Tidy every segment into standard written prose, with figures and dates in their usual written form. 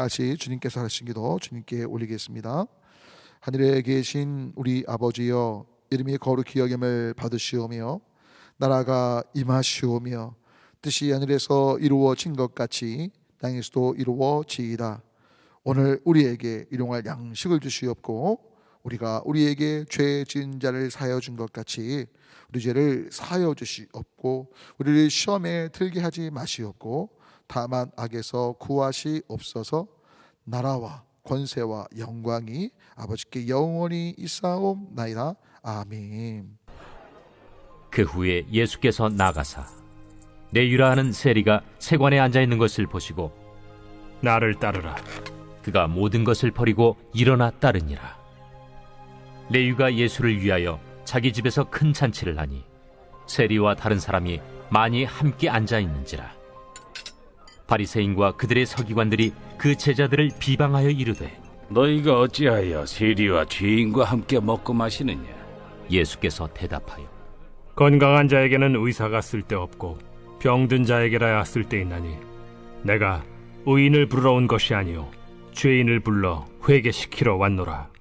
다시 주님께서 하신 기도 주님께 올리겠습니다. 하늘에 계신 우리 아버지여, 이름이 거룩히 여김을 받으시오며 나라가 임하시오며 뜻이 하늘에서 이루어진 것 같이 땅에서도 이루어지이다. 오늘 우리에게 일용할 양식을 주시옵고 우리가 우리에게 죄 지은 자를 사하여 준 것 같이 우리 죄를 사하여 주시옵고 우리를 시험에 들게 하지 마시옵고 다만 악에서 구하시옵소서. 나라와 권세와 영광이 아버지께 영원히 있사옵나이다. 아멘. 그 후에 예수께서 나가사 내유라 하는 세리가 세관에 앉아 있는 것을 보시고 나를 따르라. 그가 모든 것을 버리고 일어나 따르니라. 레위가 예수를 위하여 자기 집에서 큰 잔치를 하니 세리와 다른 사람이 많이 함께 앉아 있는지라. 바리새인과 그들의 서기관들이 그 제자들을 비방하여 이르되, 너희가 어찌하여 세리와 죄인과 함께 먹고 마시느냐? 예수께서 대답하여 건강한 자에게는 의사가 쓸데없고 병든 자에게라야 쓸데있나니 내가 의인을 부르러 온 것이 아니요 죄인을 불러 회개시키러 왔노라.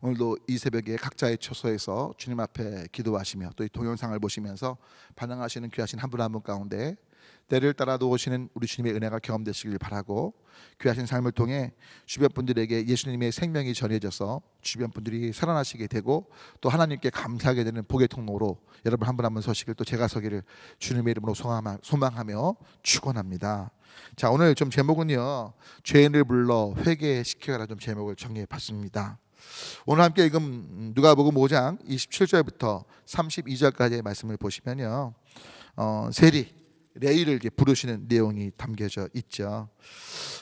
오늘도 이 새벽에 각자의 처소에서 주님 앞에 기도하시며 또 이 동영상을 보시면서 반응하시는 귀하신 한 분 한 분 가운데 때를 따라 도우시는 우리 주님의 은혜가 경험되시길 바라고, 귀하신 삶을 통해 주변 분들에게 예수님의 생명이 전해져서 주변 분들이 살아나시게 되고 또 하나님께 감사하게 되는 복의 통로로 여러분 한 분 한 분 서시길, 또 제가 서기를 주님의 이름으로 소망하며 축원합니다. 자, 오늘 좀 제목은요, 죄인을 불러 회개시켜라, 좀 제목을 정해 봤습니다. 오늘 함께 읽은 누가복음 5장 27절부터 32절까지의 말씀을 보시면요, 세리 레위를 이제 부르시는 내용이 담겨져 있죠.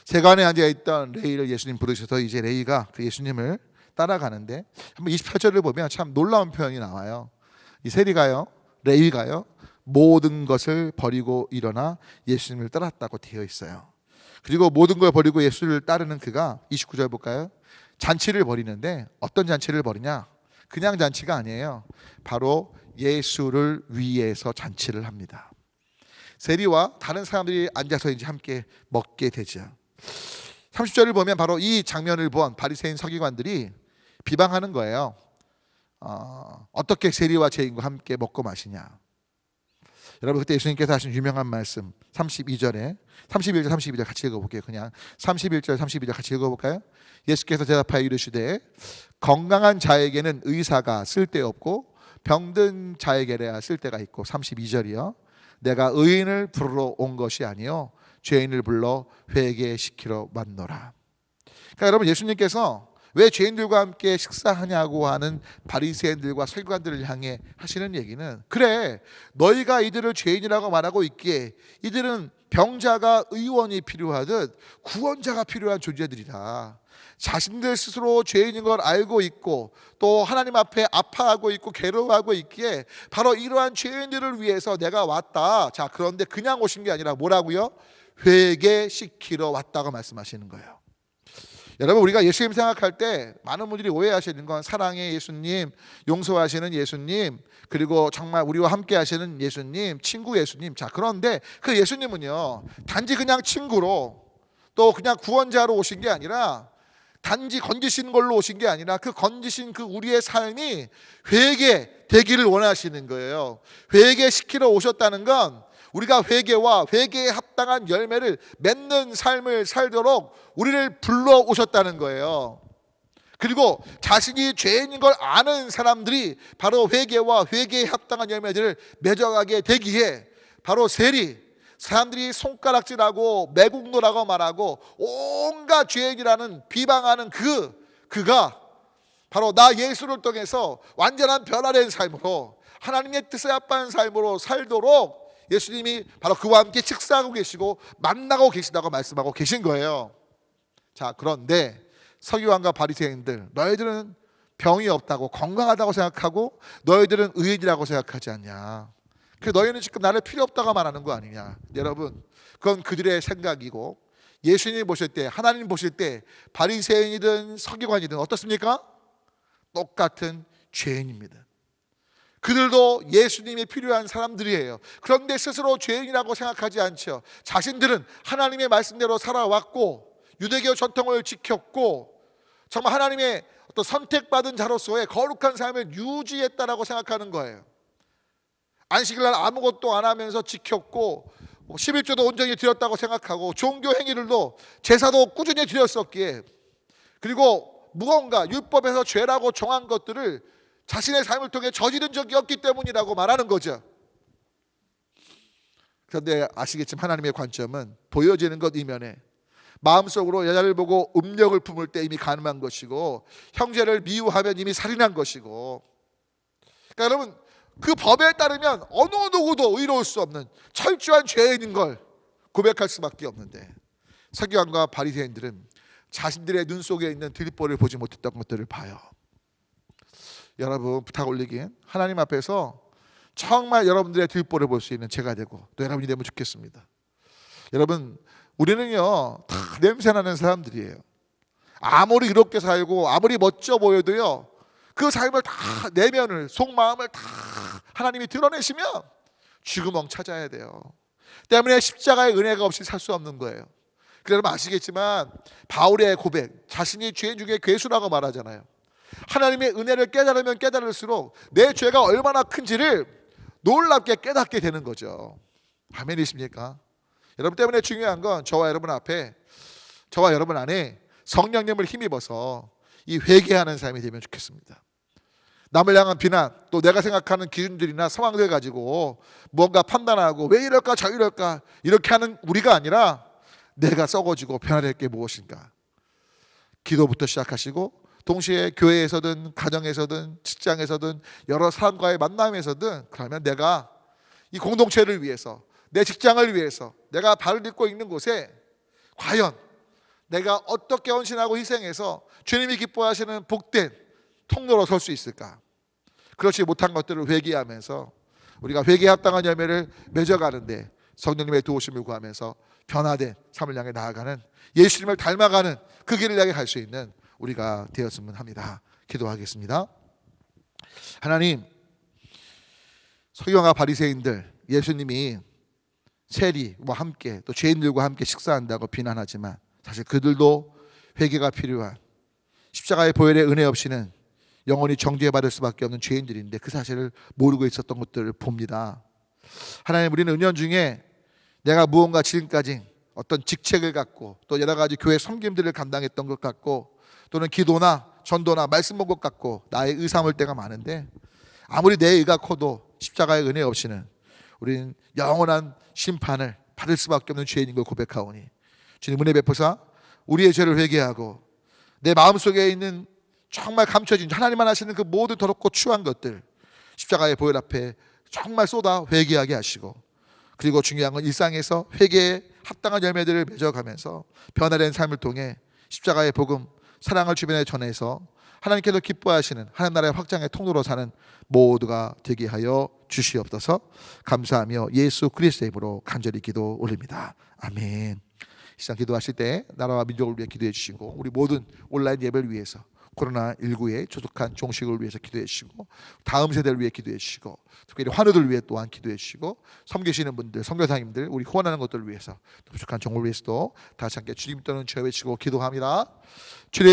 세관에 앉아 있던 레위를 예수님 부르셔서 이제 레위가 그 예수님을 따라가는데, 한번 28절을 보면 참 놀라운 표현이 나와요. 이 세리가요, 레위가요, 모든 것을 버리고 일어나 예수님을 따랐다고 되어 있어요. 그리고 모든 걸 버리고 예수를 따르는 그가 29절 볼까요? 잔치를 벌이는데 어떤 잔치를 벌이냐? 그냥 잔치가 아니에요. 바로 예수를 위해서 잔치를 합니다. 세리와 다른 사람들이 앉아서 이제 함께 먹게 되죠. 30절을 보면 바로 이 장면을 본 바리새인 서기관들이 비방하는 거예요. 어떻게 세리와 죄인과 함께 먹고 마시냐? 여러분, 그때 예수님께서 하신 유명한 말씀 31절 32절 같이 읽어볼게요. 그냥 31절 32절 같이 읽어볼까요? 예수께서 대답하여 이르시되 건강한 자에게는 의사가 쓸데없고 병든 자에게야 쓸데가 있고, 32절이요, 내가 의인을 부르러 온 것이 아니요 죄인을 불러 회개시키러 왔노라. 그러니까 여러분, 예수님께서 왜 죄인들과 함께 식사하냐고 하는 바리새인들과 서기관들을 향해 하시는 얘기는, 그래, 너희가 이들을 죄인이라고 말하고 있기에 이들은 병자가 의원이 필요하듯 구원자가 필요한 존재들이다. 자신들 스스로 죄인인 걸 알고 있고 또 하나님 앞에 아파하고 있고 괴로워하고 있기에 바로 이러한 죄인들을 위해서 내가 왔다. 자, 그런데 그냥 오신 게 아니라 뭐라고요? 회개시키러 왔다고 말씀하시는 거예요. 여러분, 우리가 예수님 생각할 때 많은 분들이 오해하시는 건 사랑의 예수님, 용서하시는 예수님, 그리고 정말 우리와 함께 하시는 예수님, 친구 예수님. 자, 그런데 그 예수님은요, 단지 그냥 친구로 또 그냥 구원자로 오신 게 아니라, 단지 건지신 걸로 오신 게 아니라 그 건지신 그 우리의 삶이 회개되기를 원하시는 거예요. 회개시키러 오셨다는 건 우리가 회개와 회개에 합당한 열매를 맺는 삶을 살도록 우리를 불러오셨다는 거예요. 그리고 자신이 죄인인 걸 아는 사람들이 바로 회개와 회개에 합당한 열매들을 맺어가게 되기에 바로 세리, 사람들이 손가락질하고 매국노라고 말하고 온갖 죄인이라는 비방하는 그가 바로 나 예수를 통해서 완전한 변화된 삶으로 하나님의 뜻에 합한 삶으로 살도록 예수님이 바로 그와 함께 식사하고 계시고 만나고 계시다고 말씀하고 계신 거예요. 자, 그런데 서기관과 바리새인들, 너희들은 병이 없다고 건강하다고 생각하고 너희들은 의인이라고 생각하지 않냐? 그래서 너희는 지금 나를 필요 없다고 말하는 거 아니냐? 여러분, 그건 그들의 생각이고 예수님 보실 때, 하나님 보실 때 바리새인이든 서기관이든 어떻습니까? 똑같은 죄인입니다. 그들도 예수님이 필요한 사람들이에요. 그런데 스스로 죄인이라고 생각하지 않죠. 자신들은 하나님의 말씀대로 살아왔고 유대교 전통을 지켰고 정말 하나님의 어떤 선택받은 자로서의 거룩한 삶을 유지했다라고 생각하는 거예요. 안식일날 아무것도 안 하면서 지켰고 11조도 온전히 드렸다고 생각하고 종교 행위들도 제사도 꾸준히 드렸었기에, 그리고 무언가 율법에서 죄라고 정한 것들을 자신의 삶을 통해 저지른 적이 없기 때문이라고 말하는 거죠. 그런데 아시겠지만 하나님의 관점은 보여지는 것 이면에 마음속으로 여자를 보고 음력을 품을 때 이미 간음한 것이고 형제를 미워하면 이미 살인한 것이고, 그러니까 여러분, 그 법에 따르면 어느 누구도 의로울 수 없는 철저한 죄인인 걸 고백할 수밖에 없는데, 서기관과 바리새인들은 자신들의 눈 속에 있는 들보를 보지 못했던 것들을 봐요. 여러분, 부탁 올리긴 하나님 앞에서 정말 여러분들의 들보를 볼 수 있는 제가 되고 또 여러분이 되면 좋겠습니다. 여러분, 우리는요 다 냄새나는 사람들이에요. 아무리 이롭게 살고 아무리 멋져 보여도요, 그 삶을 다, 내면을, 속마음을 다 하나님이 드러내시면 쥐구멍 찾아야 돼요. 때문에 십자가의 은혜가 없이 살 수 없는 거예요. 여러분 아시겠지만 바울의 고백, 자신이 죄인 중에 괴수라고 말하잖아요. 하나님의 은혜를 깨달으면 깨달을수록 내 죄가 얼마나 큰지를 놀랍게 깨닫게 되는 거죠. 아멘이십니까? 여러분, 때문에 중요한 건 저와 여러분 앞에, 저와 여러분 안에 성령님을 힘입어서 이 회개하는 삶이 되면 좋겠습니다. 남을 향한 비난, 또 내가 생각하는 기준들이나 상황들 가지고 뭔가 판단하고 왜 이럴까 저 이럴까 이렇게 하는 우리가 아니라, 내가 썩어지고 변화될 게 무엇인가, 기도부터 시작하시고 동시에 교회에서든 가정에서든 직장에서든 여러 사람과의 만남에서든, 그러면 내가 이 공동체를 위해서, 내 직장을 위해서, 내가 발을 딛고 있는 곳에 과연 내가 어떻게 헌신하고 희생해서 주님이 기뻐하시는 복된 통로로 설 수 있을까? 그렇지 못한 것들을 회개하면서 우리가 회개에 합당한 열매를 맺어가는데 성령님의 도우심을 구하면서 변화된 삶을 향해 나아가는, 예수님을 닮아가는 그 길을 향해 갈 수 있는 우리가 되었으면 합니다. 기도하겠습니다. 하나님, 서기관과 바리새인들, 예수님이 세리와 함께 또 죄인들과 함께 식사한다고 비난하지만 사실 그들도 회개가 필요한, 십자가의 보혈의 은혜 없이는 영원히 정죄받을 수밖에 없는 죄인들인데 그 사실을 모르고 있었던 것들을 봅니다. 하나님, 우리는 은연중에 내가 무언가 지금까지 어떤 직책을 갖고 또 여러 가지 교회 섬김들을 감당했던 것 같고 또는 기도나 전도나 말씀 본 것 같고 나의 의삼을 때가 많은데, 아무리 내 의가 커도 십자가의 은혜 없이는 우리는 영원한 심판을 받을 수밖에 없는 죄인인 걸 고백하오니 주님 은혜 베푸사 우리의 죄를 회개하고 내 마음속에 있는 정말 감춰진 하나님만 하시는 그 모든 더럽고 추한 것들 십자가의 보혈 앞에 정말 쏟아 회개하게 하시고, 그리고 중요한 건 일상에서 회개에 합당한 열매들을 맺어가면서 변화된 삶을 통해 십자가의 복음, 사랑을 주변에 전해서 하나님께서 기뻐하시는 하나님 나라의 확장의 통로로 사는 모두가 되게 하여 주시옵소서. 감사하며 예수 그리스도의 이름으로 간절히 기도 올립니다. 아멘. 시간 기도하실 때 나라와 민족을 위해 기도해 주시고, 우리 모든 온라인 예배를 위해서, 코로나19의 조속한 종식을 위해서 기도해 주시고, 다음 세대를 위해 기도해 주시고, 특별히 환우들 위해 또한 기도해 주시고, 섬기시는 분들, 선교사님들, 우리 후원하는 것들을 위해서, 부족한 종을 위해서도 다시 함께 주님 또는 주여 외치고 기도합니다. 주님